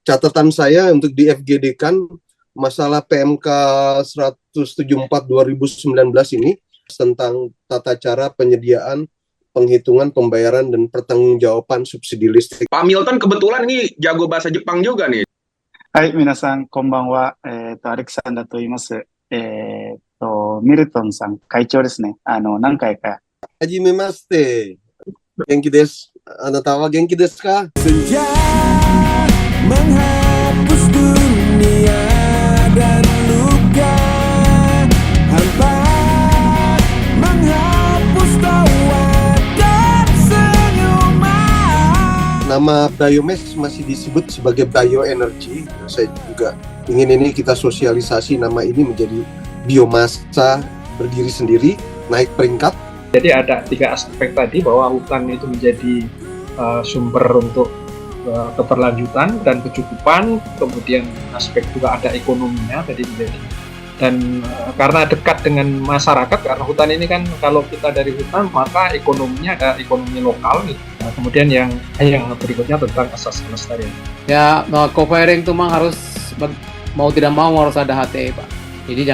catatan saya untuk di FGD kan masalah PMK 174 2019 ini tentang tata cara penyediaan, penghitungan, pembayaran, dan pertanggungjawaban subsidi listrik. Pak Milton kebetulan ini jago bahasa Jepang juga nih. はい、皆さん、こんばんは。アレクサンダーと言います。ミルトンさん、会長ですね。何回か。Hajimemashite. Genki desu. Anata wa genki desu ka? Senja menghapus dunia dan luka, hampa menghapus tawa dan senyuman. Nama biomass masih disebut sebagai bioenergy. Saya juga ingin ini kita sosialisasi nama ini menjadi biomasa berdiri sendiri, naik peringkat. Jadi ada 3 aspek tadi, bahwa hutan itu menjadi sumber untuk keberlanjutan dan kecukupan, kemudian aspek juga ada ekonominya tadi menjadi, dan karena dekat dengan masyarakat, karena hutan ini kan kalau kita dari hutan maka ekonominya ada ekonomi lokal gitu. Nah, kemudian yang berikutnya tentang asas kelestarian. Ya, co-firing itu memang harus mau tidak mau harus ada HTE, Pak. Jadi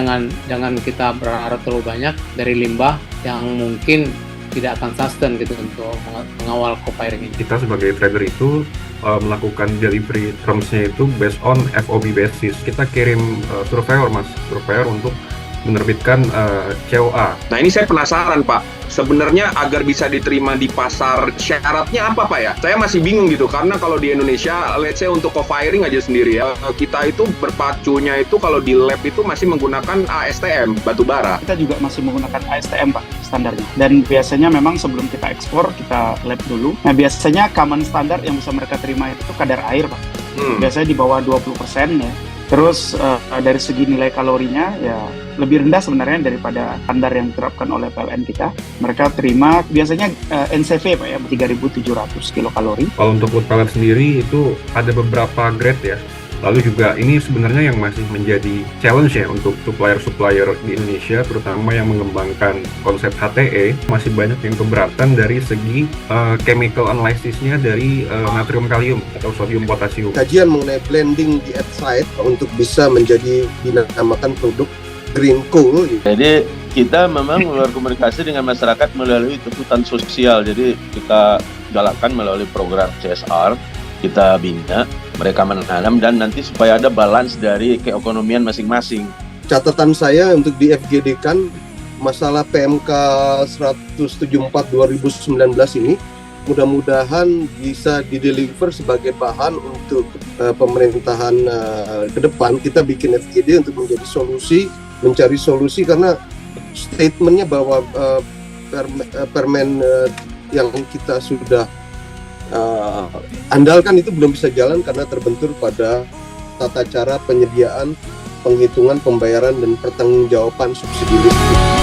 jangan kita berharap terlalu banyak dari limbah yang mungkin tidak akan sustain gitu untuk mengawal co-firing ini. Kita sebagai trader itu melakukan delivery terms-nya itu based on FOB basis. Kita kirim surveyor untuk menerbitkan COA. Nah ini saya penasaran Pak, sebenarnya agar bisa diterima di pasar syaratnya apa Pak ya? Saya masih bingung gitu, karena kalau di Indonesia, let's say untuk co-firing aja sendiri ya, kita itu berpacunya itu kalau di lab itu masih menggunakan ASTM, batu bara. Kita juga masih menggunakan ASTM, Pak, standarnya. Dan biasanya memang sebelum kita ekspor, kita lab dulu. Nah, biasanya common standar yang bisa mereka terima itu kadar air, Pak. Biasanya di bawah 20% ya. Terus dari segi nilai kalorinya ya lebih rendah sebenarnya daripada standar yang diterapkan oleh PLN kita. Mereka terima biasanya NCV Pak ya, 3.700 kilokalori. Kalau untuk wood pellet sendiri itu ada beberapa grade ya. Lalu juga ini sebenarnya yang masih menjadi challenge ya untuk supplier-supplier di Indonesia, terutama yang mengembangkan konsep HTE, masih banyak yang keberatan dari segi chemical analysis-nya dari natrium kalium atau sodium potasium. Kajian mengenai blending di site untuk bisa menjadi dinamakan produk green coal. Jadi kita memang berkomunikasi dengan masyarakat melalui hutan sosial. Jadi kita galakkan melalui program CSR, kita bina, mereka menanam, dan nanti supaya ada balance dari keekonomian masing-masing. Catatan saya untuk di FGD kan masalah PMK 174 2019 ini mudah-mudahan bisa dideliver sebagai bahan untuk pemerintahan ke depan. Kita bikin FGD untuk menjadi solusi, mencari solusi, karena statementnya bahwa permen yang kita sudah andalkan itu belum bisa jalan karena terbentur pada tata cara penyediaan, penghitungan, pembayaran, dan pertanggungjawaban subsidi listrik.